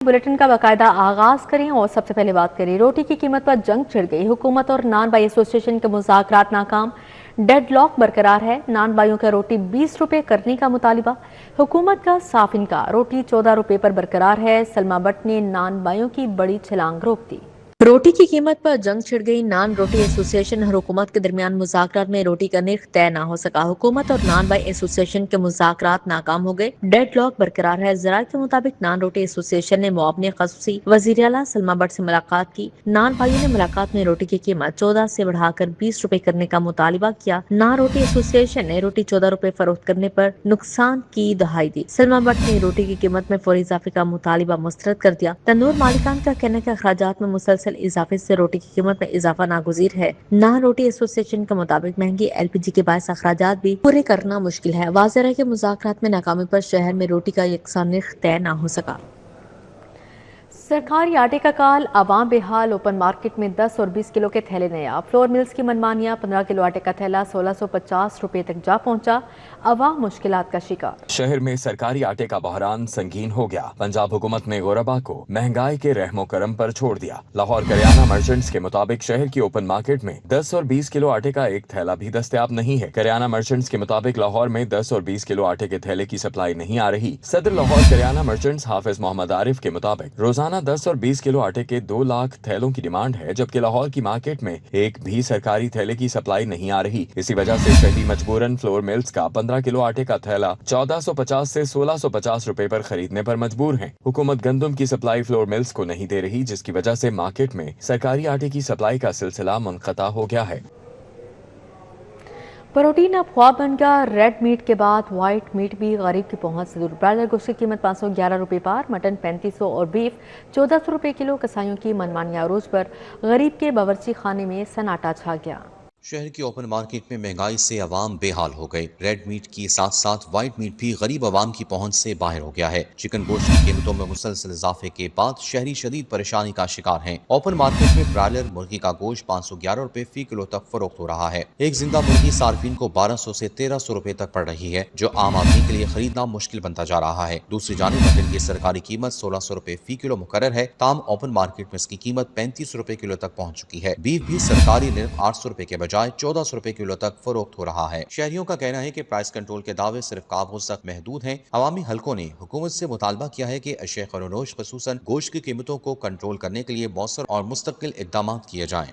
Bulletin का बाकायदा आगाज करें और सबसे पहले बात करें रोटी की कीमत पर जंग छिड़ गई। हुकूमत और नान बाई एसोसिएशन के मुज़ाकरात नाकाम, डेडलॉक बरकरार है। नान बाइयों का रोटी 20 रुपए करने का मुतालिबा, हुकूमत का साफ इनकार। रोटी 14 रुपए पर बरकरार है। सलमा भट्ट ने नान बाइयों की बड़ी छलांग रोक दी। रोटी की कीमत पर जंग छिड़ गई। नान रोटी एसोसिएशन और हुकूमत के दरमियान मुज़ाकरात में रोटी का निर्ख तय न हो सका। हुकूमत और नान बाई एसोसिएशन के मुज़ाकरात नाकाम हो गए। डेडलॉक बरकरार है। ज़राए के मुताबिक नान रोटी एसोसिएशन ने मुआवने ख़ुसूसी वज़ीर आला सलमा भट्ट से मुलाकात की। नान भाइयों ने मुलाकात में रोटी की कीमत 14 से बढ़ाकर 20 रुपए करने का मुतालिबा किया। नान रोटी एसोसिएशन ने रोटी 14 रुपए फरोख्त करने पर नुकसान की दहाई दी। सलमा भट्ट ने रोटी की कीमत में फौरी इजाफे का मुतालिबा मुस्तरद कर दिया। तंदूर मालिकान का कहना है कि अखराजात में मुसलसल इजाफे से रोटी की कीमत में इजाफा नागुज़ीर है। नान रोटी एसोसिएशन के मुताबिक महंगी LPG के बायस अखराजात भी पूरे करना मुश्किल है। वाज़ेह है कि मुज़ाकरात में नाकामी पर शहर में रोटी का यकसा निर्ख तय न हो सका। सरकारी आटे का काल, अवाम बेहाल। ओपन मार्केट में 10 और 20 किलो के थैले नया। फ्लोर मिल्स की मनमानियां। 15 किलो आटे का थैला 1650 रुपए तक जा पहुंचा। अवाम मुश्किलात का शिकार। शहर में सरकारी आटे का बहरान संगीन हो गया। पंजाब हुकूमत ने गुरबा को महंगाई के रहमो करम पर छोड़ दिया। लाहौर करियाना मर्चेंट्स के मुताबिक शहर की ओपन मार्केट में 10 और 20 किलो आटे का एक थैला भी दस्तयाब नहीं है। करियाना मर्चेंट्स के मुताबिक लाहौर में 10 और 20 किलो आटे के थैले की सप्लाई नहीं आ रही। सदर लाहौर करियाना मर्चेंट्स हाफिज मोहम्मद आरिफ के मुताबिक रोजाना 10 और 20 किलो आटे के 2 लाख थैलों की डिमांड है, जबकि लाहौर की मार्केट में एक भी सरकारी थैले की सप्लाई नहीं आ रही। इसी वजह से शहरी मजबूरन फ्लोर मिल्स का 15 किलो आटे का थैला 1450 से 1650 रुपए पर खरीदने पर मजबूर हैं। हुकूमत गंदम की सप्लाई फ्लोर मिल्स को नहीं दे रही, जिसकी वजह से मार्केट में सरकारी आटे की सप्लाई का सिलसिला मुनक़ता हो गया है। प्रोटीन अब ख्वाब बन गया। रेड मीट के बाद व्हाइट मीट भी गरीब की पहुंच से दूर। ब्रायलर गोश्त की कीमत 511 रुपए पार, मटन 3500 और बीफ 1400 रुपए किलो। कसाईयों की मनमानी अरूज पर गरीब के बावर्ची खाने में सन्नाटा छा गया। शहर की ओपन मार्केट में महंगाई से अवाम बेहाल हो गए। रेड मीट की साथ साथ व्हाइट मीट भी गरीब अवाम की पहुंच से बाहर हो गया है। चिकन गोश्त की कीमतों में मुसलसल इजाफे के बाद शहरी शदीद परेशानी का शिकार हैं। ओपन मार्केट में ब्रायलर मुर्गी का गोश्त 511 रुपए फी किलो तक फरोख्त हो रहा है। एक जिंदा मुर्गी सार्फिन को 1200 से 1300 रुपए तक पड़ रही है, जो आम आदमी के लिए खरीदना मुश्किल बनता जा रहा है। दूसरी जानिब मटन की सरकारी कीमत 1600 रुपए फी किलो मुकर्रर है, ताम ओपन मार्केट में इसकी कीमत 35 रुपए किलो तक पहुंच चुकी है। बीफ भी सरकारी निर्ख 800 रुपए के बजाय 1400 रुपए किलो तक फरोख्त हो रहा है। शहरियों का कहना है कि प्राइस कंट्रोल के दावे सिर्फ कागज तक महदूद हैं। अवामी हलकों ने हुकूमत से मुतालबा किया है कि अशिया ख़ुरूनोश ख़ुसूसन गोश्त की कीमतों को कंट्रोल करने के लिए मौसर और मुस्तकिल इक़दाम किए जाएं।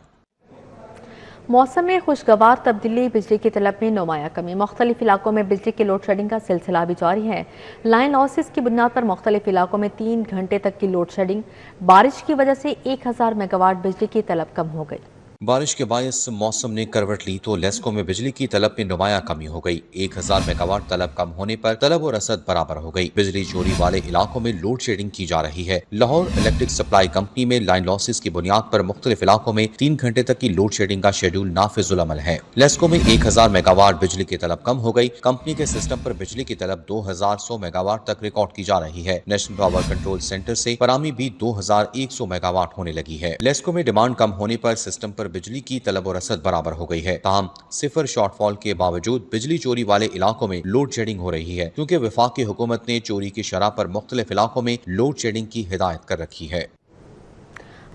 मौसम में खुशगवार तब्दीली, बिजली की तलब में नुमाया कमी। मुख्तलिफ इलाकों में बिजली की लोड शेडिंग का सिलसिला भी जारी है। लाइन लॉसेस की बुनियाद पर मुख्तलिफ इलाकों में 3 घंटे तक की लोड शेडिंग। बारिश की वजह से 1000 मेगावाट बिजली की तलब कम हो गई। बारिश के बायस मौसम ने करवट ली तो लेस्को में बिजली की तलब में नुमाया कमी हो गई। 1000 मेगावाट तलब कम होने पर तलब और रसद बराबर हो गई। बिजली चोरी वाले इलाकों में लोड शेडिंग की जा रही है। लाहौर इलेक्ट्रिक सप्लाई कंपनी में लाइन लॉसेस की बुनियाद पर मुख्तलिफ इलाकों में 3 घंटे तक की लोड शेडिंग का शेड्यूल नाफिजुल अमल है। लेस्को में 1000 मेगावाट बिजली की तलब कम हो गई। कंपनी के सिस्टम पर बिजली की तलब 2100 मेगावाट तक रिकॉर्ड की जा रही है। नेशनल पावर कंट्रोल सेंटर से फरामी भी 2100 मेगावाट होने लगी है। लेस्को में डिमांड कम होने पर सिस्टम पर बिजली की तलब और रसद बराबर हो गई है। ताहम सिफर शॉर्टफॉल के बावजूद बिजली चोरी वाले इलाकों में लोड शेडिंग हो रही है, क्योंकि वफाकी हुकूमत ने चोरी की शरह पर मुख्तलिफ इलाकों में लोड शेडिंग की हिदायत कर रखी है।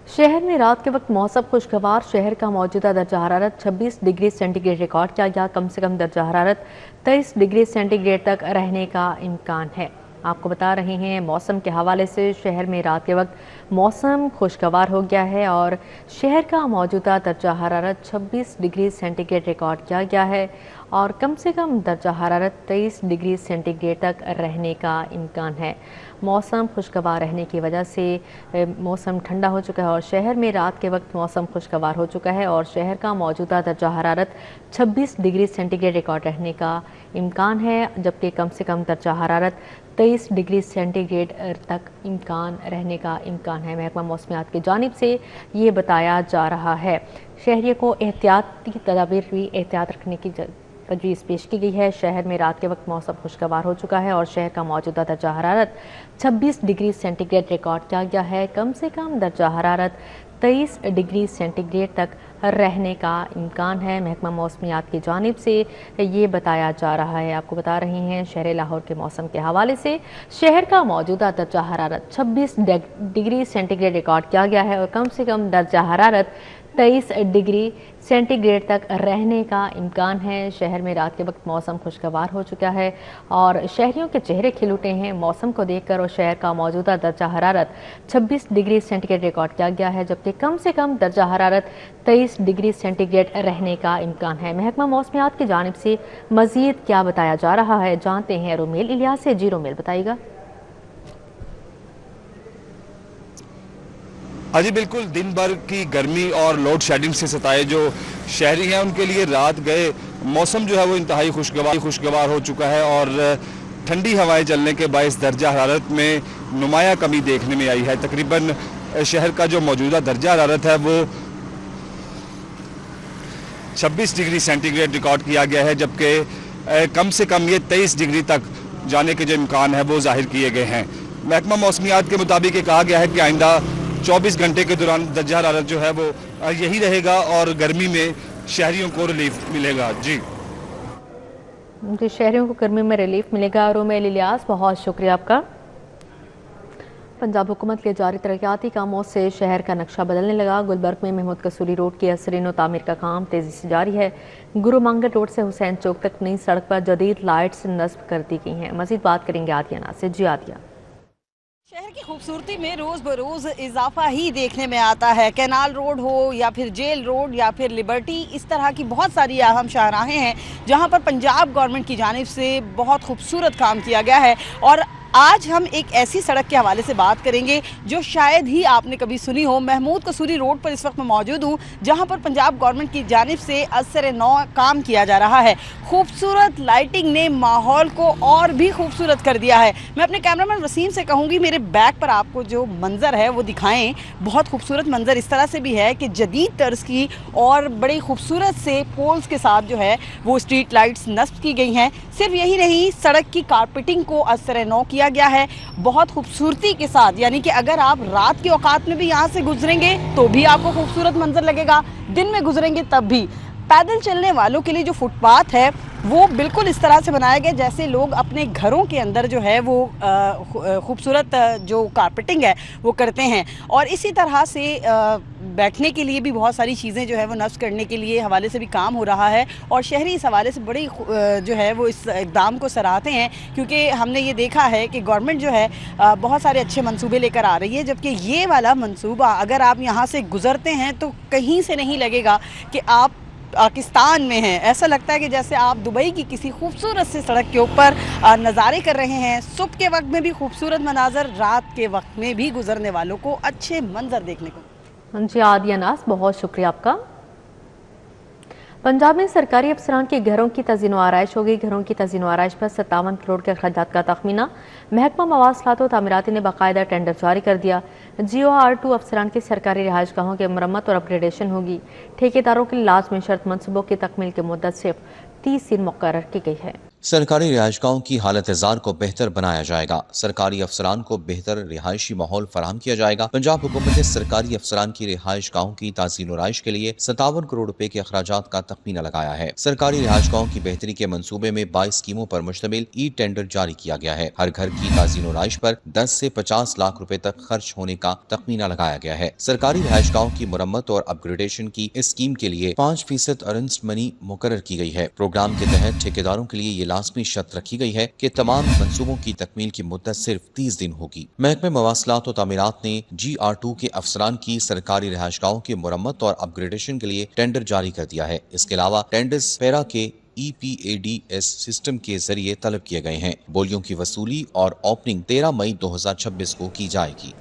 शहर में रात के वक्त मौसम खुशगवार। शहर का मौजूदा दर्जा हरारत 26 डिग्री सेंटीग्रेड रिकॉर्ड किया गया। कम से कम दर्जा हरारत 23 डिग्री सेंटीग्रेड तक रहने का इम्कान है। आपको बता रहे हैं मौसम के हवाले से शहर में रात के वक्त मौसम खुशगवार हो गया है और शहर का मौजूदा दर्जा हरारत 26 डिग्री सेंटीग्रेड रिकॉर्ड किया गया है और कम से कम दर्जा हरारत 23 डिग्री सेंटीग्रेड तक रहने का इम्कान है। मौसम खुशगवार रहने की वजह से मौसम ठंडा हो चुका है और शहर में रात के वक्त मौसम खुशगवार हो चुका है और शहर का मौजूदा दर्जा हरारत 26 डिग्री सेंटीग्रेड रिकॉर्ड रहने का इम्कान है, जबकि कम से कम दर्जा हरारत 23 डिग्री सेंटीग्रेड तक इम्कान रहने का इम्कान है। महकमा मौसमियात की जानिब से ये बताया जा रहा है। शहरियों को एहतियाती तदाबीर भी एहतियात रखने की तजवीज़ पेश की गई है। शहर में रात के वक्त मौसम खुशगवार हो चुका है और शहर का मौजूदा दर्जा हरारत 26 डिग्री सेंटीग्रेड रिकॉर्ड किया गया है। कम से कम दर्जा हरारत 23 डिग्री सेंटीग्रेड तक رہنے کا امکان ہے۔ محکمہ موسمیات کی جانب سے یہ بتایا جا رہا ہے۔ آپ کو بتا رہے ہیں شہر لاہور کے موسم کے حوالے سے شہر کا موجودہ درجہ حرارت 26 ڈگری سینٹی گریڈ ریکارڈ کیا گیا ہے اور کم سے کم درجہ حرارت 23 ڈگری سینٹی گریڈ تک رہنے کا امکان ہے۔ شہر میں رات کے وقت موسم خوشگوار ہو چکا ہے اور شہریوں کے چہرے کھل اٹھے ہیں موسم کو دیکھ کر، اور شہر کا موجودہ درجہ حرارت 26 ڈگری سینٹی گریڈ ریکارڈ کیا گیا ہے، جبکہ کم سے کم درجہ حرارت 23 ڈگری سینٹی گریڈ رہنے کا امکان ہے۔ محکمہ موسمیات کی جانب سے مزید کیا بتایا جا رہا ہے جانتے ہیں رومیل الیاس سے۔ جی رومیل، بتائیے گا۔ ہاں جی بالکل، دن بھر کی گرمی اور لوڈ شیڈنگ سے ستائے جو شہری ہیں ان کے لیے رات گئے موسم جو ہے وہ انتہائی خوشگوار ہو چکا ہے اور ٹھنڈی ہوائیں چلنے کے باعث درجہ حرارت میں نمایاں کمی دیکھنے میں آئی ہے۔ تقریباً شہر کا جو موجودہ درجہ حرارت ہے وہ 26 ڈگری سینٹی گریڈ ریکارڈ کیا گیا ہے، جبکہ کم سے کم یہ 23 ڈگری تک جانے کے جو امکان ہے وہ ظاہر کیے گئے ہیں۔ محکمہ موسمیات کے مطابق یہ کہا گیا ہے کہ آئندہ 24 گھنٹے کے دوران درجہ حرارت جو ہے وہ یہی رہے گا اور گرمی میں شہریوں کو ریلیف ملے گا۔ جی شہریوں کو گرمی میں ریلیف ملے گا۔ رومیل الیاس، بہت شکریہ آپ کا۔ پنجاب حکومت کے جاری ترقیاتی کاموں سے شہر کا نقشہ بدلنے لگا۔ گلبرگ میں محمود قصوری روڈ کی اثرین و تعمیر کا کام تیزی سے جاری ہے۔ گرو منگل روڈ سے حسین چوک تک نئی سڑک پر جدید لائٹس نصب کر دی گئی ہیں۔ مزید بات کریں گے عادیہ ناز سے۔ جی عادیہ۔ شہر کی خوبصورتی میں روز بروز اضافہ ہی دیکھنے میں آتا ہے۔ کینال روڈ ہو یا پھر جیل روڈ یا پھر لبرٹی، اس طرح کی بہت ساری اہم شاہراہیں ہیں جہاں پر پنجاب گورنمنٹ کی جانب سے بہت خوبصورت کام کیا گیا ہے۔ اور آج ہم ایک ایسی سڑک کے حوالے سے بات کریں گے جو شاید ہی آپ نے کبھی سنی ہو۔ محمود قصوری روڈ پر اس وقت میں موجود ہوں جہاں پر پنجاب گورنمنٹ کی جانب سے اثر نو کام کیا جا رہا ہے۔ خوبصورت لائٹنگ نے ماحول کو اور بھی خوبصورت کر دیا ہے۔ میں اپنے کیمرامین وسیم سے کہوں گی میرے بیک پر آپ کو جو منظر ہے وہ دکھائیں۔ بہت خوبصورت منظر اس طرح سے بھی ہے کہ جدید طرز کی اور بڑی خوبصورت سے پولز کے ساتھ جو ہے وہ اسٹریٹ لائٹس نصب کی گئی ہیں۔ صرف یہی نہیں، سڑک کی کارپیٹنگ کو اثر نو کیا گیا ہے بہت خوبصورتی کے ساتھ، یعنی کہ اگر آپ رات کے اوقات میں بھی یہاں سے گزریں گے تو بھی آپ کو خوبصورت منظر لگے گا، دن میں گزریں گے تب بھی۔ پیدل چلنے والوں کے لیے جو فٹ پاتھ ہے وہ بالکل اس طرح سے بنایا گیا جیسے لوگ اپنے گھروں کے اندر جو ہے وہ خوبصورت جو کارپیٹنگ ہے وہ کرتے ہیں۔ اور اسی طرح سے بیٹھنے کے لیے بھی بہت ساری چیزیں جو ہے وہ نصب کرنے کے لیے حوالے سے بھی کام ہو رہا ہے، اور شہری اس حوالے سے بڑی جو ہے وہ اس اقدام کو سراہتے ہیں، کیونکہ ہم نے یہ دیکھا ہے کہ گورنمنٹ جو ہے بہت سارے اچھے منصوبے لے کر آ رہی ہے، جبکہ یہ والا منصوبہ اگر آپ یہاں سے گزرتے ہیں تو کہیں سے نہیں لگے گا کہ آپ پاکستان میں ہیں۔ ایسا لگتا ہے کہ جیسے آپ دبئی کی کسی خوبصورت سے سڑک کے اوپر نظارے کر رہے ہیں۔ صبح کے وقت میں بھی خوبصورت مناظر، رات کے وقت میں بھی گزرنے والوں کو اچھے منظر دیکھنے کو۔ جی عادیہ ناز، بہت شکریہ آپ کا۔ پنجاب میں سرکاری افسران کے گھروں کی تزئین و آرائش ہوگی۔ گھروں کی تزئین و آرائش پر 57 کروڑ کے اخراجات کا تخمینہ۔ محکمہ مواصلات و تعمیراتی نے باقاعدہ ٹینڈر جاری کر دیا۔ GOR2 افسران کی سرکاری رہائش گاہوں کی مرمت اور اپ گریڈیشن ہوگی۔ ٹھیکیداروں کے لیے لازمی شرط منصوبوں کی تکمیل کی مدت صرف 30 دن مقرر کی گئی ہے۔ سرکاری رہائش گاہوں کی حالت زار کو بہتر بنایا جائے گا۔ سرکاری افسران کو بہتر رہائشی ماحول فراہم کیا جائے گا۔ پنجاب حکومت نے سرکاری افسران کی رہائش گاہوں کی تزئین و آرائش کے لیے 57 کروڑ روپے کے اخراجات کا تخمینہ لگایا ہے۔ سرکاری رہائش گاہوں کی بہتری کے منصوبے میں 22 اسکیموں پر مشتمل ای ٹینڈر جاری کیا گیا ہے۔ ہر گھر کی تزئین و آرائش پر 10 سے 50 لاکھ روپے تک خرچ ہونے کا تخمینہ لگایا گیا ہے۔ سرکاری رہائش گاہوں کی مرمت اور اپ گریڈیشن کی اسکیم کے لیے 5% ارنسٹ منی مقرر کی گئی ہے۔ پروگرام کے تحت ٹھیکیداروں کے لیے یہ لازمی شرط رکھی گئی ہے کہ تمام منصوبوں کی تکمیل کی مدت صرف 30 دن ہوگی۔ محکمہ مواصلات و تعمیرات نے GR2 کے افسران کی سرکاری رہائش گاہوں کی مرمت اور اپ گریڈیشن کے لیے ٹینڈر جاری کر دیا ہے۔ اس کے علاوہ ٹینڈرز پیرا کے EPADS سسٹم کے ذریعے طلب کیے گئے ہیں۔ بولیوں کی وصولی اور اوپننگ 13 مئی 2026 کو کی جائے گی۔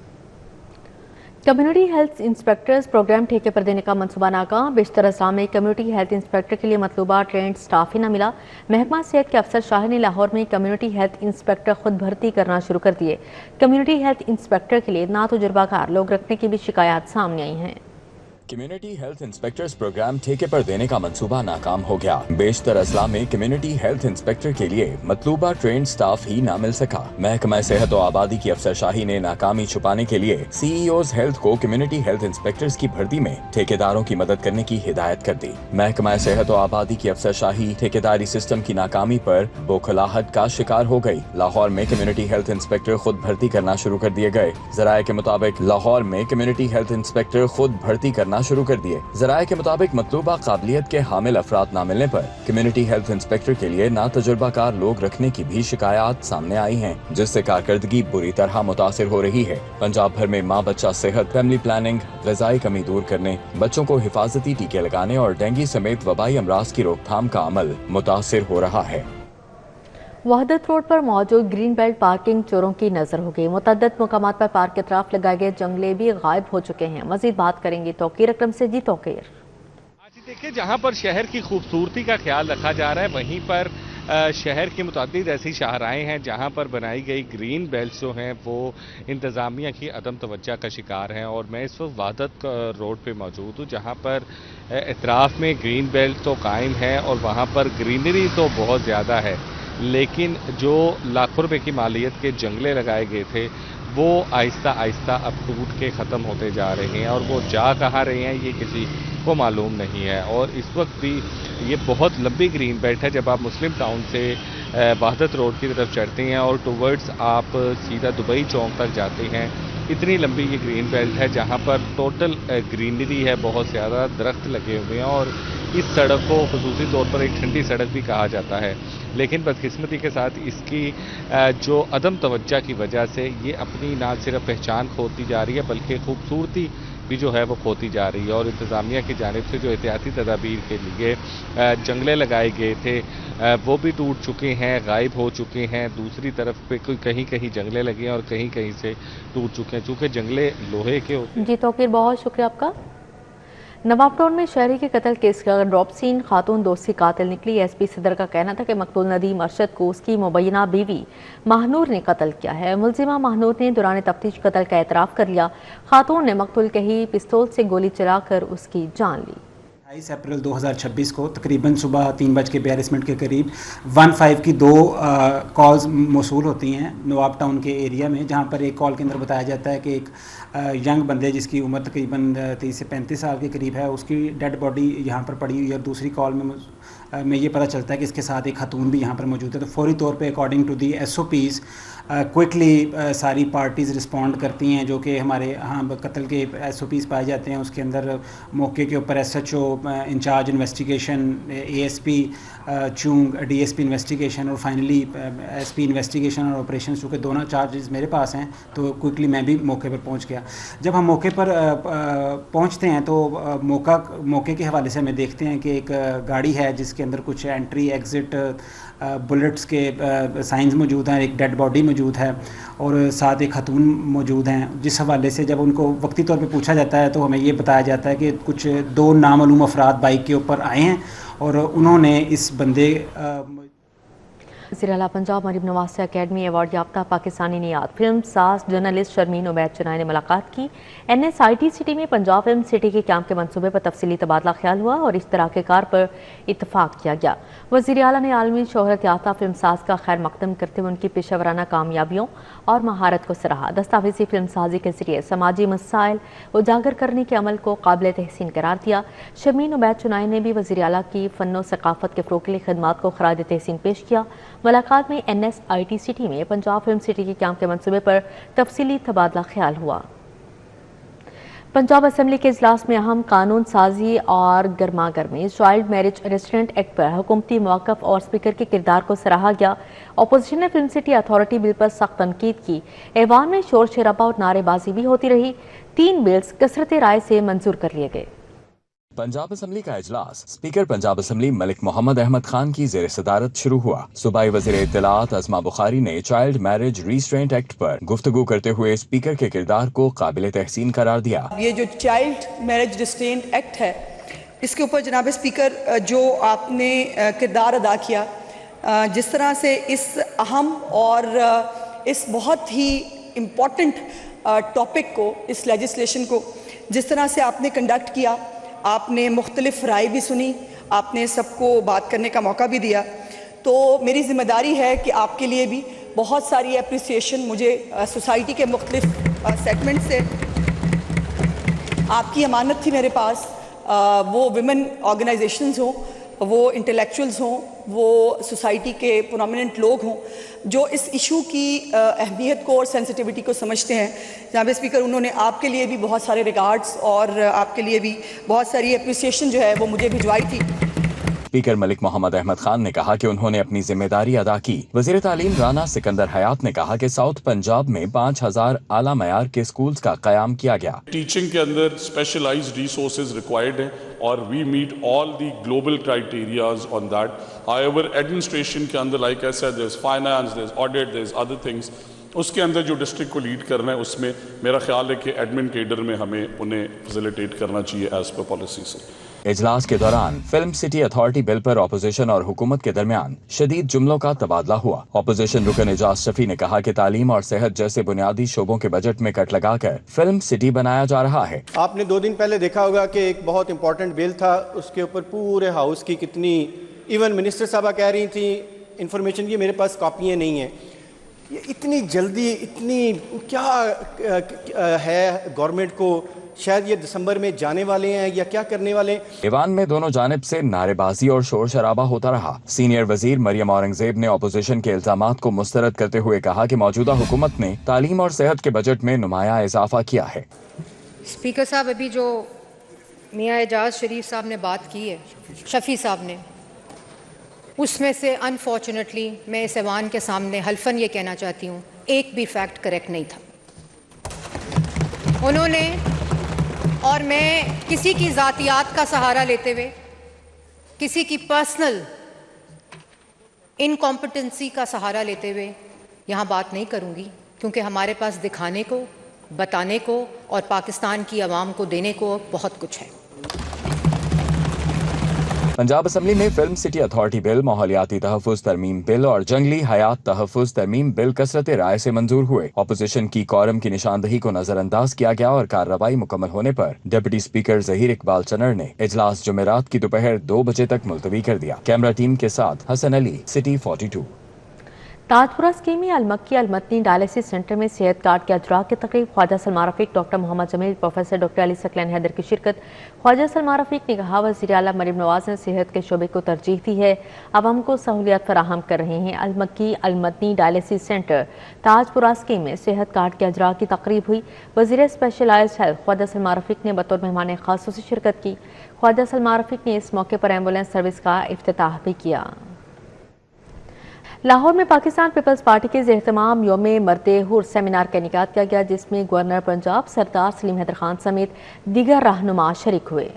کمیونٹی ہیلتھ انسپیکٹرز پروگرام ٹھیکے پر دینے کا منصوبہ ناکام۔ بیشتر اضلاع میں کمیونٹی ہیلتھ انسپیکٹر کے لیے مطلوبہ ٹرینڈ سٹاف ہی نہ ملا۔ محکمہ صحت کے افسر شاہ نے لاہور میں کمیونٹی ہیلتھ انسپیکٹر خود بھرتی کرنا شروع کر دیے۔ کمیونٹی ہیلتھ انسپیکٹر کے لیے نا تجربہ کار لوگ رکھنے کی بھی شکایات سامنے آئی ہیں۔ कम्युनिटी हेल्थ इंस्पेक्टर्स प्रोग्राम ठेके पर देने का मंसूबा नाकाम हो गया। बेशतर अजला में कम्युनिटी हेल्थ इंस्पेक्टर के लिए मतलूबा ट्रेंड स्टाफ ही न मिल सका। महकमा सेहत और आबादी की अफसरशाही ने नाकामी छुपाने के लिए CEOs हेल्थ को कम्युनिटी हेल्थ इंस्पेक्टर्स की भर्ती में ठेकेदारों की मदद करने की हिदायत कर दी। महकमा सेहत और आबादी की अफसरशाही ठेकेदारी सिस्टम की नाकामी पर बोखलाहट का शिकार हो गई। लाहौर में कम्युनिटी हेल्थ इंस्पेक्टर खुद भर्ती करना शुरू कर दिए गए। जराये के मुताबिक लाहौर में कम्युनिटी हेल्थ इंस्पेक्टर खुद भर्ती करना शुरू कर दिए। जराये के मुताबिक मतलूबा काबिलियत के हामिल अफराद न मिलने पर कम्युनिटी हेल्थ इंस्पेक्टर के लिए नातजुर्बाकार लोग रखने की भी शिकायत सामने आई हैं, जिससे कारकर्दगी बुरी तरह मुतासिर हो रही है। पंजाब भर में माँ बच्चा सेहत, फैमिली प्लानिंग, ग़िज़ाई कमी दूर करने, बच्चों को हिफाजती टीके लगाने और डेंगू समेत वबाई अमराज की रोकथाम का अमल मुतासिर हो रहा है। वहदत रोड पर मौजूद ग्रीन बेल्ट पार्किंग चोरों की नजर हो गई। मुतअद्दिद मुकामात पर पार्क के तरफ लगाए गए जंगले भी गायब हो चुके हैं। मजीद बात करेंगे तौकीर अकरम से। जी तौकीर। देखिए, जहां पर शहर की खूबसूरती का ख्याल रखा जा रहा है, वहीं पर शहर की मुतअद्दिद ऐसी शाहराएं हैं जहां पर बनाई गई ग्रीन बेल्ट जो हैं वो इंतज़ामिया की अदम तवज्जो का शिकार हैं। और मैं इस वक्त वहदत रोड पे मौजूद हूँ, जहां पर इतराफ़ में ग्रीन बेल्ट तो कायम है और वहां पर ग्रीनरी तो बहुत ज़्यादा है, लेकिन जो लाखों रुपए की मालियत के जंगले लगाए गए थे वो आहिस्ता आहिस्ता अब टूट के ख़त्म होते जा रहे हैं और वो जा कहाँ रहे हैं ये किसी को मालूम नहीं है। और इस वक्त भी ये बहुत लंबी ग्रीन बेल्ट है। जब आप मुस्लिम टाउन से वहदत रोड की तरफ चढ़ते हैं और टूवर्ड्स आप सीधा दुबई चौक तक जाते हैं, इतनी लंबी ये ग्रीन बेल्ट है जहाँ पर टोटल ग्रीनरी है, बहुत ज़्यादा दरख्त लगे हुए हैं। और इस सड़क को खुसूसी तौर पर एक ठंडी सड़क भी कहा जाता है, लेकिन बदकिस्मती के साथ इसकी जो अदम तवज्जो की वजह से ये अपनी ना सिर्फ पहचान खोती जा रही है बल्कि खूबसूरती भी जो है वो खोती जा रही है। और इंतज़ामिया की जानिब से जो एहतियाती तदाबीर के लिए जंगले लगाए गए थे वो भी टूट चुके हैं, गायब हो चुके हैं। दूसरी तरफ पे कोई कहीं कहीं जंगले लगे हैं और कहीं कहीं से टूट चुके हैं, चूँकि जंगले लोहे के होते हैं। जी तौकीर, बहुत शुक्रिया आपका। नवाब टाउन में शहरी के कत्ल केस का ड्रॉप सीन खातून दोस्ती कातिल निकली। एसपी सदर का कहना था कि मकतूल नदीम अरशद को उसकी मुबैना बीवी महानूर ने कत्ल किया है। मुलजिमा महानूर ने दौरान तफ्तीश कत्ल का एतराफ़ कर लिया। खातून ने मकतूल के ही पिस्तौल से गोली चलाकर उसकी जान ली। 22 अप्रैल 2026 को तकरीबन सुबह 3:42 के करीब 15 की 2 कॉल्स मौसूल होती हैं नवाब टाउन के एरिया में, जहां पर एक कॉल के अंदर बताया जाता है कि एक यंग बंदे जिसकी उम्र तकरीबन 30 से 35 साल के करीब है, उसकी डेड बॉडी यहां पर पड़ी हुई है। और दूसरी कॉल में ये पता चलता है कि इसके साथ एक खातून भी यहाँ पर मौजूद है। तो फौरी तौर पे according to the SOPs quickly सारी पार्टीज़ रिस्पॉन्ड करती हैं, जो कि हमारे यहाँ कत्ल के SOPs पाए जाते हैं। उसके अंदर मौके के ऊपर SHO incharge investigation, ASP Chung, DSP investigation और फाइनली SP इन्वेस्टिगेशन और ऑपरेशन, चूँकि दोनों चार्जेस मेरे पास हैं तो क्विकली मैं भी मौके पर पहुँच गया। जब हम मौके पर पहुँचते हैं तो मौके के हवाले से हमें देखते हैं कि एक गाड़ी है जिसके अंदर कुछ एंट्री एग्ज़िट बुलेट्स के साइंस मौजूद हैं, एक डेड बॉडी मौजूद है और साथ एक खातून मौजूद हैं। जिस हवाले से जब उनको वक्ती तौर पे पूछा जाता है तो हमें ये बताया जाता है कि कुछ 2 नामालूम अफराद बाइक के ऊपर आए हैं और उन्होंने इस बंदे वज़ीर आला पंजाब मरीम नवाज से अकेडमी अवार्ड याफ्ता पाकिस्तानी नियाद फिल्म साज जर्नलिस्ट शर्मीन उबैद चनाई ने मुलाकात की। NSIT सिटी में पंजाब फिल्म सिटी के कैंप के मंसूबे पर तफसीली तबादला ख्याल हुआ और इश्तराक कार पर इतफाक किया गया। वज़ीर आला ने आलमी शोहरत याफ्ता फिल्म साज का खैर मकदम करते हुए उनकी पेशेवराना कामयाबियों और महारत को सराहा। दस्तावेजी फिल्म साजी के जरिए समाजी मसाइल उजागर करने के अमल को काबिल तहसीन करार दिया। शर्मीन उबैद चनाई ने भी वज़ीर आला की फ़न सकाफ़त के फ़रोग़ के लिए खिदमात को खराज तहसीन पेश किया। मुलाकात में NSIT सिटी में पंजाब फिल्म सिटी के कैंप के मंसूबे पर तफसीली तबादला ख्याल हुआ। पंजाब असम्बली के इजलास में अहम कानून साजी और गर्मा गर्मी चाइल्ड मैरिज रेस्टोरेंट एक्ट पर हुकूमती मौक़िफ़ और स्पीकर के किरदार को सराहा गया। अपोजिशन ने फिल्म सिटी अथॉरिटी बिल पर सख्त तनकीद की। ऐवान में शोर शराबा और नारेबाजी भी होती रही। 3 बिल्स कसरत राय से मंजूर कर लिए गए। पंजाब असम्बली का इजलास स्पीकर पंजाब असम्बली मलिक मोहम्मद अहमद खान की ज़ेर सदारत शुरू हुआ। सूबाई वज़ीर इत्तलात अज़मा बुखारी ने चाइल्ड मैरिज रिस्ट्रेंट एक्ट पर गुफ्तगू करते हुए स्पीकर के किरदार को काबिल तहसीन करार दिया। ये जो चाइल्ड मैरिज रिस्ट्रेंट एक्ट है, इसके ऊपर जनाब स्पीकर जो आपने किरदार अदा किया, जिस तरह से इस अहम और इस बहुत ही इम्पोर्टेंट टॉपिक को, इस लेजिस्लेशन को جس طرح سے آپ نے کنڈکٹ کیا، آپ نے مختلف رائے بھی سنی، آپ نے سب کو بات کرنے کا موقع بھی دیا، تو میری ذمہ داری ہے کہ آپ کے لیے بھی بہت ساری اپریسیشن مجھے سوسائٹی کے مختلف سیگمنٹ سے آپ کی امانت تھی میرے پاس، وہ ویمن آرگنائزیشنز ہوں، وہ انٹلیکچوئلز ہوں، وہ سوسائٹی کے پرومیننٹ لوگ ہوں جو اس ایشو کی اہمیت کو اور سینسٹیوٹی کو سمجھتے ہیں۔ جناب اسپیکر، انہوں نے آپ کے لیے بھی بہت سارے ریگارڈز اور آپ کے لیے بھی بہت ساری اپریسیشن جو ہے وہ مجھے بھجوائی تھی۔ اسپیکر ملک محمد احمد خان نے کہا کہ انہوں نے اپنی ذمہ داری ادا کی۔ وزیر تعلیم رانا سکندر حیات نے کہا کہ ساؤتھ پنجاب میں 5000 اعلیٰ معیار کے اسکولز کا قیام کیا گیا۔ ٹیچنگ کے اندر اسپیشلائزڈ ریسورسز ریکوائرڈ ہیں اور we meet all the global criterias on that. However administration کے اندر like I said there is finance, there is audit, there is other things, اس کے اندر جو ڈسٹرکٹ کو لیڈ کرنا ہے اس میں میرا خیال ہے کہ ایڈمن کیڈر میں ہمیں انہیں فیسیلیٹیٹ کرنا چاہیے ایز پر پالیسی سے۔ اجلاس کے دوران فلم سٹی اتھارٹی بل پر اپوزیشن اور حکومت کے درمیان شدید جملوں کا تبادلہ ہوا۔ اپوزیشن رکن اعجاز شفیع نے کہا کہ تعلیم اور صحت جیسے بنیادی شعبوں کے بجٹ میں کٹ لگا کر فلم سٹی بنایا جا رہا ہے۔ آپ نے 2 دن پہلے دیکھا ہوگا کہ ایک بہت امپورٹنٹ بل تھا، اس کے اوپر پورے ہاؤس کی کتنی ایون منسٹر صاحبہ کہہ رہی تھیں انفارمیشن کی میرے پاس کاپیاں نہیں ہیں، یہ اتنی جلدی اتنی کیا ہے گورنمنٹ کو، شاید یہ دسمبر میں جانے والے ہیں یا کیا کرنے والے ہیں۔ ایوان میں دونوں جانب سے نعرے بازی اور شور شرابہ ہوتا رہا۔ سینئر وزیر مریم اورنگزیب نے اپوزیشن کے الزامات کو مسترد کرتے ہوئے کہا کہ موجودہ حکومت نے تعلیم اور صحت کے بجٹ میں نمایاں اضافہ کیا ہے۔ اسپیکر صاحب، ابھی جو میاں اعجاز شریف صاحب نے بات کی ہے، شفیع صاحب نے، اس میں سے انفارچونیٹلی میں اس ایوان کے سامنے حلفاً یہ کہنا چاہتی ہوں ایک بھی فیکٹ کریکٹ نہیں تھا۔ انہوں نے اور میں کسی کی ذاتیات کا سہارا لیتے ہوئے، کسی کی پرسنل انکمپٹنسی کا سہارا لیتے ہوئے یہاں بات نہیں کروں گی، کیونکہ ہمارے پاس دکھانے کو، بتانے کو اور پاکستان کی عوام کو دینے کو بہت کچھ ہے۔ پنجاب اسمبلی میں فلم سٹی اتھارٹی بل، ماحولیاتی تحفظ ترمیم بل اور جنگلی حیات تحفظ ترمیم بل کثرت رائے سے منظور ہوئے۔ اپوزیشن کی کورم کی نشاندہی کو نظر انداز کیا گیا اور کارروائی مکمل ہونے پر ڈپٹی اسپیکر ظہیر اقبال چنر نے اجلاس جمعرات کی دوپہر 2 بجے تک ملتوی کر دیا۔ کیمرہ ٹیم کے ساتھ Hasan Ali, city 42۔ تاجپورہ اسکیمی المکی المتنی dialysis centre میں صحت کارڈ کے اجراء کی تقریب، خواجہ سلمان رفیق، ڈاکٹر محمد جمیل، پروفیسر ڈاکٹر علی ثقلین حیدر کی شرکت۔ خواجہ سلمان رفیق نے کہا وزیر اعلیٰ مریم نواز نے صحت کے شعبے کو ترجیح دی ہے، عوام کو سہولیات فراہم کر رہے ہیں۔ المکی المتنی ڈائلسس سینٹر تاجپورہ اسکیم میں صحت کارڈ کے اجراء کی تقریب ہوئی۔ وزیر اسپیشلائزڈ ہیلتھ خواجہ سلمان رفیق نے بطور مہمان خصوصی شرکت کی۔ خواجہ سلمان رفیق نے اس موقع پر ایمبولینس سروس کا افتتاح بھی کیا۔ لاہور میں پاکستان پیپلز پارٹی کے زیر اہتمام یوم مرد حر سیمینار کا انعقاد کیا گیا، جس میں گورنر پنجاب سردار سلیم حیدر خان سمیت دیگر رہنما شریک ہوئے۔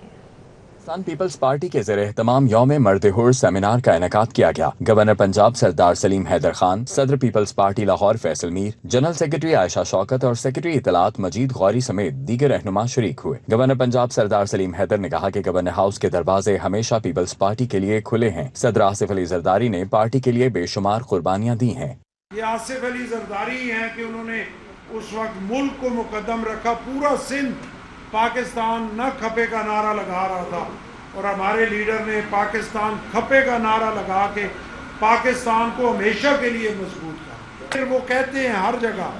پاکستان پیپلز پارٹی کے زیر اہتمام یوم مرد حر سیمینار کا انعقاد کیا گیا۔ گورنر پنجاب سردار سلیم حیدر خان، صدر پیپلز پارٹی لاہور فیصل میر، جنرل سیکرٹری عائشہ شوکت اور سیکرٹری اطلاعات مجید غوری سمیت دیگر رہنما شریک ہوئے۔ گورنر پنجاب سردار سلیم حیدر نے کہا کہ گورنر ہاؤس کے دروازے ہمیشہ پیپلز پارٹی کے لیے کھلے ہیں۔ صدر آصف علی زرداری نے پارٹی کے لیے بے شمار قربانیاں دی ہیں۔ یہ آصف علی زرداری ہیں کہ انہوں نے اس وقت ملک کو مقدم رکھا، پورا سندھ پاکستان نہ کھپے کا نعرہ لگا رہا تھا اور ہمارے لیڈر نے پاکستان کھپے کا نعرہ لگا کے پاکستان کو ہمیشہ کے لیے مضبوط کیا۔ پھر وہ کہتے ہیں ہر جگہ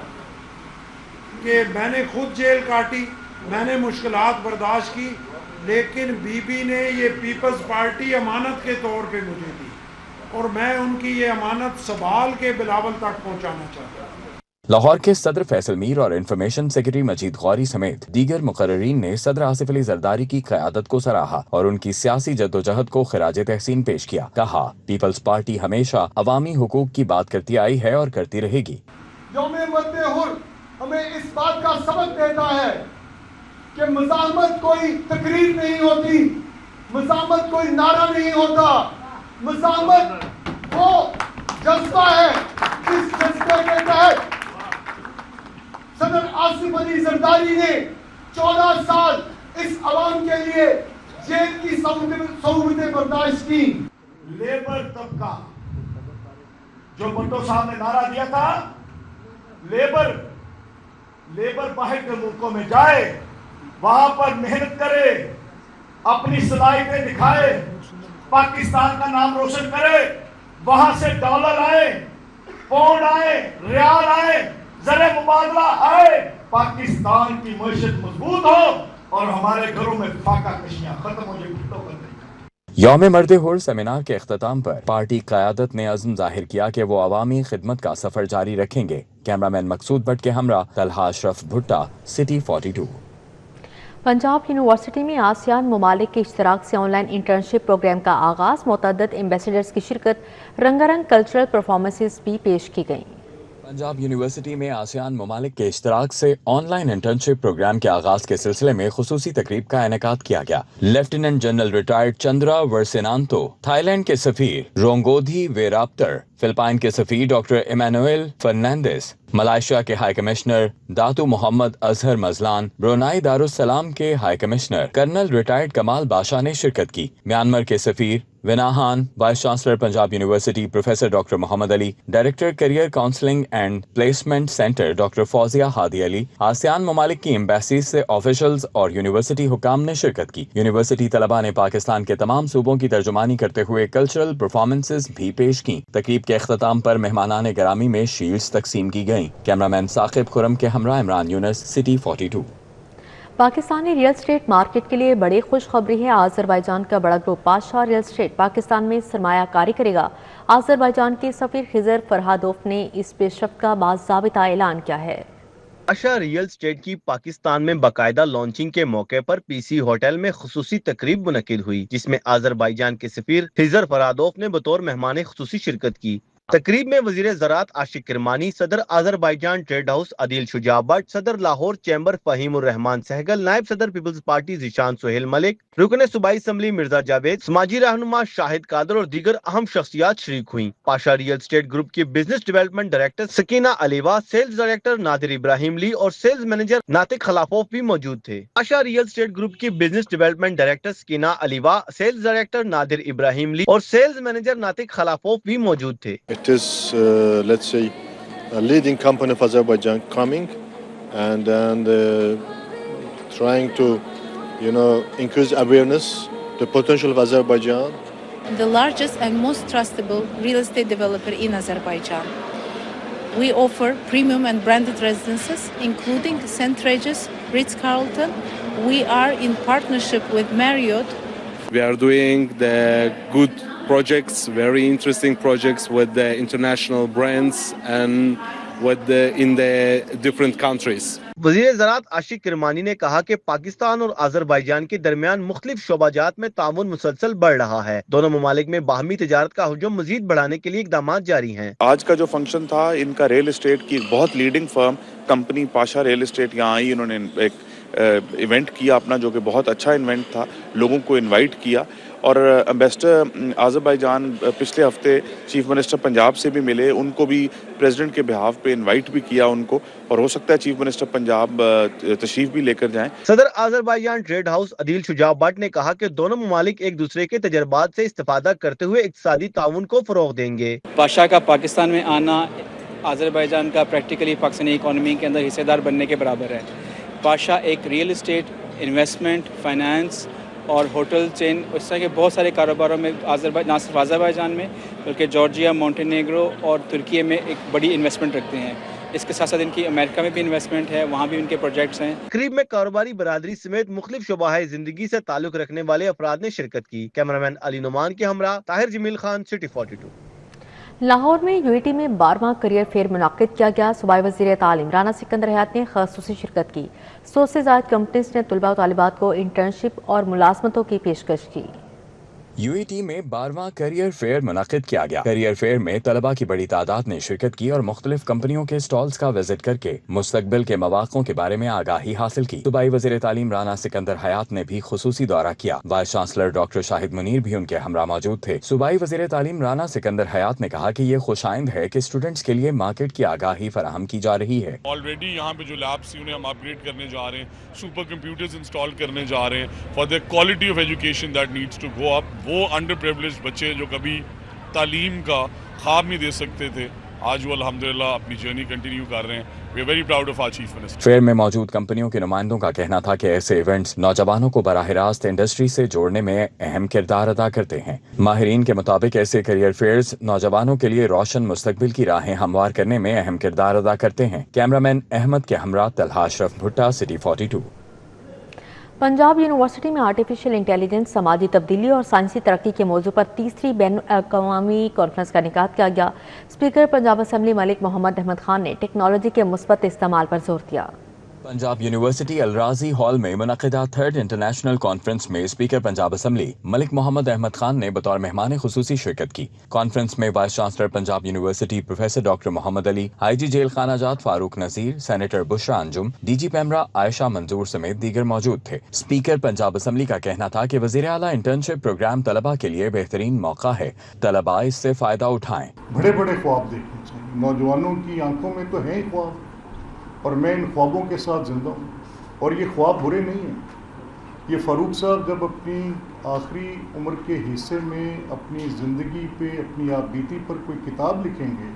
کہ میں نے خود جیل کاٹی، میں نے مشکلات برداشت کی، لیکن بی بی نے یہ پیپلز پارٹی امانت کے طور پہ مجھے دی اور میں ان کی یہ امانت سنبھال کے بلاول تک پہنچانا چاہتا ہوں۔ لاہور کے صدر فیصل میر اور انفارمیشن سیکرٹری مجید غوری سمیت دیگر مقررین نے صدر آصف علی زرداری کی قیادت کو سراہا اور ان کی سیاسی جدوجہد کو خراج تحسین پیش کیا۔ کہا پیپلز پارٹی ہمیشہ عوامی حقوق کی بات کرتی آئی ہے اور کرتی رہے گی۔ یوم مرد حر ہمیں اس بات کا سبق دیتا ہے کہ مزاحمت کوئی تقریر نہیں ہوتی، مزاحمت کوئی نعرہ نہیں ہوتا، مزاحمت وہ جذبہ ہے جس جذبے کے تحت صدر آصف علی زرداری نے 14 سال اس عوام کے لیے جیل کی صعوبتیں برداشت کی۔ لیبر طبقہ جو بھٹو صاحب نے نعرہ دیا تھا، لیبر باہر کے ملکوں میں جائے، وہاں پر محنت کرے, اپنی صلاحیتیں دکھائے, پاکستان کا نام روشن کرے, وہاں سے ڈالر آئے, پاؤنڈ آئے, ریال آئے, زر مبادلہ آئے, پاکستان کی معیشت مضبوط ہو اور ہمارے گھروں میں فاقہ کشیاں ختم ہو جائیں. یوم مرد حر سیمینار کے اختتام پر پارٹی قیادت نے عزم ظاہر کیا کہ وہ عوامی خدمت کا سفر جاری رکھیں گے. کیمرامین مقصود بٹ کے ہمراہ طلحہ اشرف بھٹا, سٹی 42. پنجاب یونیورسٹی میں آسیان ممالک کے اشتراک سے آن لائن انٹرنشپ پروگرام کا آغاز. متعدد ایمبیسڈرز کی شرکت, رنگا رنگ کلچرل پرفارمنسز بھی پیش کی گئیں. پنجاب یونیورسٹی میں آسیان ممالک کے اشتراک سے آن لائن انٹرنشپ پروگرام کے آغاز کے سلسلے میں خصوصی تقریب کا انعقاد کیا گیا. Lieutenant general retired Chandra Warsenanto, Thailand کے سفیر رونگودھی ویراپتر, فلپائن کے سفیر ڈاکٹر ایمانوئل فرناندیز, ملائیشیا کے high commissioner Dato Mohammad Azhar Mazlan, Brunei Darussalam کے high commissioner colonel retired Kamal Badshah نے شرکت کی. میانمار کے سفیر وناہان, vice chancellor Punjab university professor doctor Mohammad Ali, director career counselling and placement centre doctor Fauzia Hadi Ali, ASEAN ممالک کی ایمبیسیز سے آفیشلز اور یونیورسٹی حکام نے شرکت کی. یونیورسٹی طلباء نے پاکستان کے تمام صوبوں کی ترجمانی کرتے ہوئے کلچرل پرفارمنسز بھی پیش کی. تقریب کے اختتام پر مہمانان گرامی میں شیلڈز تقسیم کی گئیں. کیمرامین ثاقب خرم کے ہمراہ Imran Younis, city 42. Pakistani real estate market کے لیے بڑی خوشخبری ہے. آذربائیجان کا بڑا group Pasha real estate Pakistan میں سرمایہ کاری کرے گا. آذربائیجان کے سفیر خضر فرہادوف نے اس پیش رفت کا باضابطہ اعلان کیا ہے. پاشا ریل اسٹیٹ کی پاکستان میں باقاعدہ لانچنگ کے موقع پر پی سی ہوٹل میں خصوصی تقریب منعقد ہوئی, جس میں آذربائیجان کے سفیر خضر فرہادوف نے بطور مہمان خصوصی شرکت کی. تقریب میں وزیر زراعت عاشق کرمانی, صدر Azerbaijan trade house Adeel Shuja Butt, صدر لاہور چیمبر فہیم الرحمان سہگل, نائب صدر پیپلز پارٹی ذیشان سہیل ملک, رکن صوبائی اسمبلی مرزا جاوید, سماجی رہنما شاہد قادر اور دیگر اہم شخصیات شریک ہوئیں. پاشا ریل اسٹیٹ گروپ کی business development director Sakina Aliyeva, sales director Nadir Ibrahimli اور سیلز مینیجر ناطق خلافوف بھی موجود تھے. پاشا ریل اسٹیٹ گروپ کی business development director Sakina Aliyeva, sales director Nadir Ibrahimli اور sales manager Natig Khalafov بھی موجود تھے. It is, let's say, a leading company of Azerbaijan coming and trying to, increase awareness, the potential of Azerbaijan. The largest and most trustable real estate developer in Azerbaijan. We offer premium and branded residences, including St. Regis, Ritz-Carlton. We are in partnership with Marriott. We are doing the good projects, very interesting projects with the international brands and in the different countries. وزیر زراعت عاشق کرمانی نے کہا کہ پاکستان اور آذربائیجان کے درمیان مختلف شعبہ جات میں تعاون مسلسل بڑھ رہا ہے. دونوں ممالک میں باہمی تجارت کا حجم مزید بڑھانے کے لیے اقدامات جاری ہیں. آج کا جو فنکشن تھا, ان کا ریل اسٹیٹ کی بہت لیڈنگ فرم کمپنی پاشا ریل اسٹیٹ یہاں آئی, انہوں نے ایک ایونٹ کیا اپنا, جو کہ بہت اچھا ایونٹ تھا, لوگوں کو انوائٹ کیا. اور امبیسڈر آذربائیجان پچھلے ہفتے چیف منسٹر پنجاب سے بھی ملے, ان کو بھی پریزیڈنٹ کے بہاف پہ انوائٹ بھی کیا ان کو, اور ہو سکتا ہے چیف منسٹر پنجاب تشریف بھی لے کر جائیں. صدر Azerbaijan trade house Adeel Shuja Butt نے کہا کہ دونوں ممالک ایک دوسرے کے تجربات سے استفادہ کرتے ہوئے اقتصادی تعاون کو فروغ دیں گے. پاشا کا پاکستان میں آنا آذربائیجان کا پریکٹیکلی پاکستانی اکانومی کے اندر حصے دار بننے کے برابر ہے. پاشا ایک ریئل اسٹیٹ, انویسٹمنٹ, فائنانس اور ہوٹل چین, اس طرح کے بہت سارے کاروباروں میں نہ صرف آذربائیجان میں بلکہ جارجیا, مونٹینیگرو اور ترکی میں ایک بڑی انویسٹمنٹ رکھتے ہیں. اس کے ساتھ ساتھ ان کی امریکہ میں بھی انویسٹمنٹ ہے, وہاں بھی ان کے پروجیکٹس ہیں. تقریب میں کاروباری برادری سمیت مختلف شعبہ زندگی سے تعلق رکھنے والے افراد نے شرکت کی. کیمرامین علی نعمان کے ہمراہ طاہر جمیل خان, سٹی 42. لاہور میں یو ای ٹی میں 12واں کریئر فیئر منعقد کیا گیا. صوبائی وزیر تعلیم رانا سکندر حیات نے خصوصی شرکت کی. 100 سے زائد کمپنیز نے طلباء و طالبات کو انٹرنشپ اور ملازمتوں کی پیشکش کی. یو ای ٹی میں 12واں کیریئر فیئر منعقد کیا گیا. کیریئر فیئر میں طلباء کی بڑی تعداد نے شرکت کی اور مختلف کمپنیوں کے سٹالز کا وزٹ کر کے مستقبل کے مواقعوں کے بارے میں آگاہی حاصل کی. صوبائی وزیر تعلیم رانا سکندر حیات نے بھی خصوصی دورہ کیا. وائس چانسلر ڈاکٹر شاہد منیر بھی ان کے ہمراہ موجود تھے. صوبائی وزیر تعلیم رانا سکندر حیات نے کہا کہ یہ خوش آئند ہے کہ اسٹوڈنٹس کے لیے مارکیٹ کی آگاہی فراہم کی جا رہی ہے. آلریڈی یہاں پہ جو لیبس انہیں ہم اپگریڈ کرنے جا رہے ہیں, سپر کمپیوٹرز انسٹال کرنے جا رہے ہیں for the quality of education that needs to go up. وہ انڈر پریولیجڈ بچے جو کبھی تعلیم کا خواب نہیں دے سکتے تھے, आज वो अल्हम्दुलिल्लाह अपनी जर्नी कंटिन्यू कर रहे हैं। We are very proud of our chief minister. Fair में मौजूद कंपनियों के नुमाइंदों का कहना था कि ऐसे इवेंट्स नौजवानों को बराह रास्त इंडस्ट्री से जोड़ने में अहम किरदार अदा करते हैं। माहिरीन के मुताबिक ऐसे करियर फेयर्स नौजवानों के लिए रोशन मुस्तकबिल की राहें हमवार करने में अहम किरदार अदा करते हैं। कैमरामैन अहमद के हमरा तलहा अशरफ भुट्टा, सिटी 42। पंजाब यूनिवर्सिटी में आर्टिफिशियल इंटेलिजेंस, समाजी तब्दीली और साइंसी तरक्की के मौजू पर तीसरी बैन अक़वामी कॉन्फ्रेंस का इनेकाद किया गया। स्पीकर पंजाब असम्बली मलिक मोहम्मद अहमद खान ने टेक्नोलॉजी के मुस्बत इस्तेमाल पर जोर दिया। पंजाब यूनिवर्सिटी अलराजी हॉल में मुनक़िदा 3rd इंटरनेशनल कॉन्फ्रेंस में स्पीकर पंजाब असम्बली मलिक मोहम्मद अहमद खान ने बतौर मेहमान खुसूसी शिरकत की। कॉन्फ्रेंस में vice chancellor Punjab university professor doctor Mohammad Ali, IG jail खानाजात Farooq Nazir, senator Bushra Anjum, DG PEMRA Ayesha Manzoor समेत दीगर मौजूद थे। स्पीकर पंजाब असम्बली का कहना था कि वज़ीर आला इंटर्नशिप प्रोग्राम तलबा के लिए बेहतरीन मौका है, तलबा इससे फ़ायदा उठाएँ। बड़े बड़े ख्वाब देखने चाहिए, नौजवानों की आंखों में तो है ही ख्वाब, और मैं इन ख्वाबों के साथ ज़िंदा हूँ, और ये ख्वाब बुरे नहीं हैं। ये फ़ारूक साहब जब अपनी आखिरी उम्र के हिस्से में अपनी ज़िंदगी पे, अपनी आप बीती पर कोई किताब लिखेंगे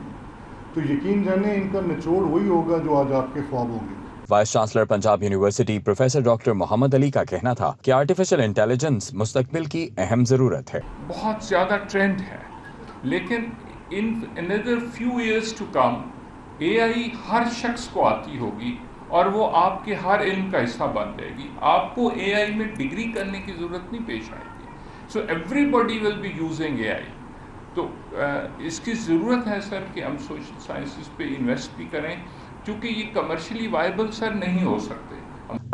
तो यकीन जाने इनका निचोड़ वही होगा जो आज आपके ख्वाब होंगे। Vice chancellor Punjab university professor doctor Mohammad Ali का कहना था कि आर्टिफिशियल इंटेलिजेंस मुस्तकबिल की अहम ज़रूरत है। बहुत ज़्यादा ट्रेंड है, लेकिन in another few years to come AI हर शख्स को आती होगी और वो आपके हर इल्म का हिस्सा बन जाएगी। आपको AI में डिग्री करने की ज़रूरत नहीं पेश आएगी। So everybody will be using AI। तो इसकी ज़रूरत है सर कि हम सोशल साइंसेस पे इन्वेस्ट भी करें, क्योंकि ये कमर्शियली वायबल सर नहीं हो सकते।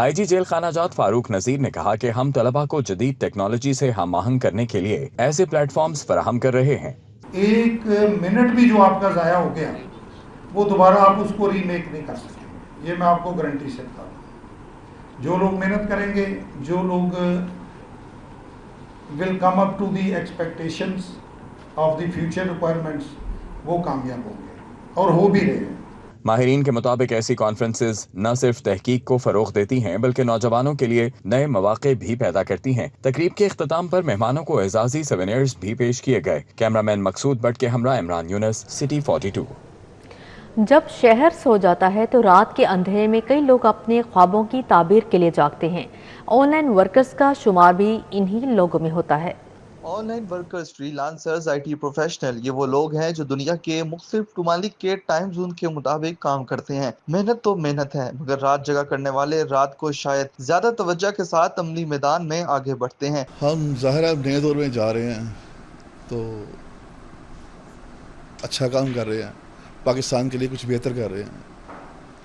IG जेल खानाजात फारूक नज़ीर ने कहा कि हम तलबा को जदीद टेक्नोलॉजी से हम आहंग करने के लिए ऐसे प्लेटफॉर्म्स फराहम कर रहे हैं। एक मिनट भी जो आपका ज़ाया हो गया वो दोबारा आप उसको रीमेक नहीं कर सकते, ये मैं आपको गारंटी से बता दूँ। जो लोग मेहनत करेंगे, जो लोग will come up to the expectations of the future requirements, वो कामयाब होंगे और हो भी रहे हैं। माहिरीन के मुताबिक ऐसी कॉन्फ्रेंसेज न सिर्फ तहकीक को फरोग देती हैं बल्कि नौजवानों के लिए नए मौके भी पैदा करती हैं। तकरीब के इख्तिताम पर मेहमानों को एजाजी सोवेनियर्स भी पेश किए गए। कैमरामैन मकसूद बट के हमरा इमरान यूनस, सिटी 42। जब शहर सो जाता है तो रात के अंधेरे में कई लोग अपने ख्वाबों की ताबीर के लिए जागते हैं। ऑनलाइन वर्कर्स का शुमार भी इन्हीं लोगों में होता है। Online workers, freelancers, IT professional, ये वो लोग हैं जो दुनिया के मुख्तलिफ ममालिक के टाइम जोन के मुताबिक काम करते हैं। मेहनत तो मेहनत है, मगर रात जगह करने वाले रात को शायद ज्यादा तवज्जो के साथ अमली मैदान में आगे बढ़ते हैं। हम ज़ाहिर है नए दौर में जा रहे हैं तो अच्छा काम कर रहे हैं, पाकिस्तान के लिए कुछ बेहतर कर रहे हैं,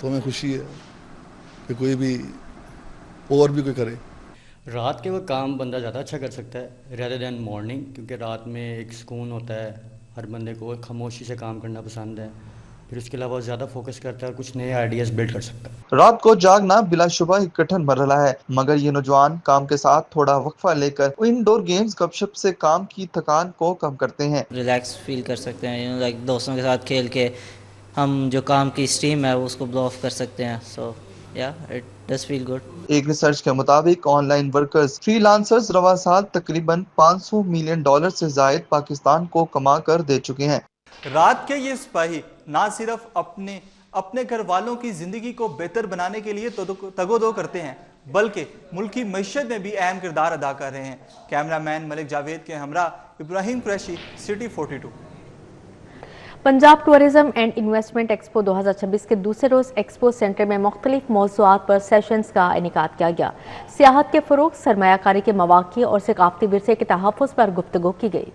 तो हमें खुशी है कि कोई भी और भी कोई करे। रात के वो काम बंदा ज़्यादा अच्छा कर सकता है रेदर दैन मॉर्निंग, क्योंकि रात में एक सुकून होता है, हर बंदे को खामोशी से काम करना पसंद है, फिर उसके अलावा ज़्यादा फोकस करता है, कुछ नए आइडियाज़ बिल्ड कर सकता है। रात को जागना बिलाशुबा एक कठिन मरहला है, मगर ये नौजवान काम के साथ थोड़ा वक्फा लेकर इंडोर गेम्स गपशप से काम की थकान को कम करते हैं। रिलैक्स फील कर सकते हैं, लाइक दोस्तों के साथ खेल के हम जो काम की स्ट्रीम है उसको ब्लो ऑफ कर सकते हैं। सो या इट डज फील गुड। एक रिसर्च के मुताबिक ऑनलाइन वर्कर्स, फ्रीलांसर्स रवा साल तकरीबन $500 मिलियन से जायद पाकिस्तान को कमा कर दे चुके हैं। रात के ये सिपाही ना सिर्फ अपने घर वालों की जिंदगी को बेहतर बनाने के लिए तगोदो करते हैं, बल्कि मुल्क की मईशत में भी अहम किरदार अदा कर रहे हैं। कैमरामैन मलिक जावेद के हमरा Ibrahim Qureshi, city 42। Punjab tourism and investment expo 2026 के दूसरे रोज एक्सपो सेंटर में मुख्तलिफ मौज़ूआत पर सेशंस का इनेकाद किया गया। सियाहत के फ़रोग़, सरमायाकारी के मौक़े और सकाफ़ती विरसे के तहफ़्फ़ुज़ पर गुफ्तगू की गई।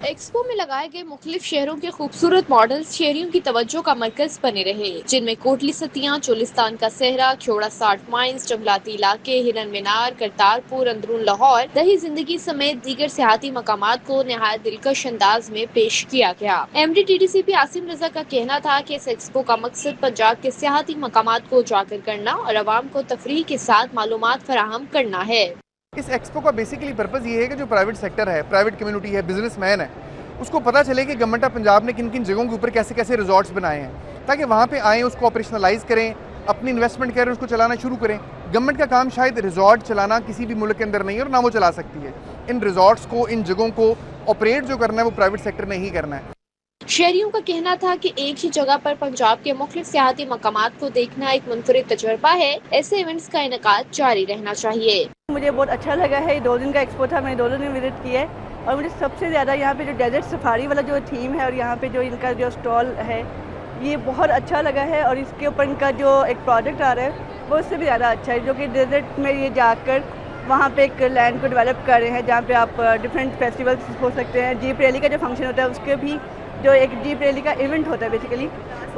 एक्सपो में लगाए गए मुख्तलिफ शहरों के खूबसूरत मॉडल्स शहरियों की तवज्जो का मरकज बने रहे, जिनमें कोटली सतियां, चोलिस्तान का सहरा, ख्योड़ा 60 माइंस, जंगलाती इलाके, हिरन मीनार, करतारपुर, अंदरून लाहौर, दही जिंदगी समेत दीगर सियाहती मकामात को निहायत दिलकश अंदाज में पेश किया गया। MD TDCP आसिम रजा का कहना था कि इस एक्सपो का मकसद पंजाब के सियाहती मकामात को उजागर करना और अवाम को तफरीह के साथ मालूमात फराहम करना है। इस एक्सपो का बेसिकली पर्पस ये है कि जो प्राइवेट सेक्टर है, प्राइवेट कम्युनिटी है, बिजनेसमैन है, उसको पता चले कि गवर्नमेंट ऑफ पंजाब ने किन किन जगहों के ऊपर कैसे कैसे रिजॉर्ट्स बनाए हैं, ताकि वहाँ पे आएँ, उसको ऑपरेशनलाइज करें, अपनी इन्वेस्टमेंट करें, उसको चलाना शुरू करें। गवर्नमेंट का काम शायद रिजॉर्ट चलाना किसी भी मुल्क के अंदर नहीं है और ना वो चला सकती है। इन रिजॉर्ट्स को, इन जगहों को ऑपरेट जो करना है वो प्राइवेट सेक्टर ने ही करना है। शहरियों का कहना था कि एक ही जगह पर पंजाब के मुख्तलिफ सियाहती मकामात को देखना एक मुनफरिद तजुर्बा है। ऐसे इवेंट्स का इनेकाद जारी रहना चाहिए। मुझे बहुत अच्छा लगा है, 2 दिन का एक्सपो था, मैंने 2 दिन में विजिट किया है और मुझे सबसे ज़्यादा यहाँ पे जो डेजर्ट सफारी वाला जो थीम है और यहाँ पे जो इनका जो स्टॉल है ये बहुत अच्छा लगा है और इसके ऊपर इनका जो एक प्रोजेक्ट आ रहा है वो उससे भी ज़्यादा अच्छा है, जो कि डेजर्ट में ये जाकर वहाँ पे एक लैंड को डेवलप कर रहे हैं जहाँ पे आप डिफरेंट फेस्टिवल्स हो सकते हैं। जीप रैली का जो फंक्शन होता है उसके भी जो एक जीप रैली का इवेंट होता है बेसिकली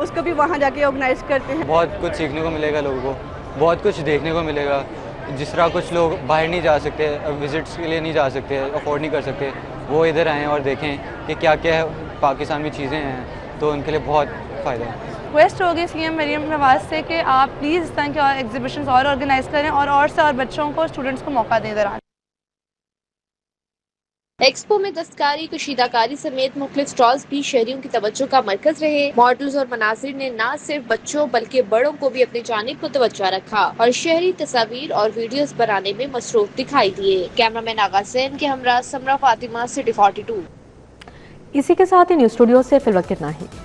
उसको भी वहाँ जाके ऑर्गेनाइज करते हैं। बहुत कुछ सीखने को मिलेगा लोगों को, बहुत कुछ देखने को मिलेगा। जिस तरह कुछ लोग बाहर नहीं जा सकते, विजिट्स के लिए नहीं जा सकते, अफोर्ड नहीं कर सकते, वो इधर आएँ और देखें कि क्या क्या पाकिस्तान में चीज़ें हैं, तो उनके लिए बहुत फ़ायदा है। रिक्वेस्ट होगी सीएम मरियम नवाज से कि आप प्लीज़ इस तरह के और एग्जीबिशंस और ऑर्गेनाइज करें और से और बच्चों को, स्टूडेंट्स को मौका दें इधर आने। एक्सपो में दस्तकारी, कशीदाकारी समेत मुख्तलिफ स्टॉल्स भी शहरियों की तवज्जो का मरकज रहे। मॉडल्स और मनासिर ने न सिर्फ बच्चों बल्कि बड़ों को भी अपनी जानिब को तवज्जो रखा और शहरी तस्वीर और वीडियोस बनाने में मसरूफ दिखाई दिए। कैमरामैन आगा हुसैन के हमरा समरा फातिमा, सिटी 42। इसी के साथ ही न्यूज़ स्टूडियो से फिलहाल इतना ही।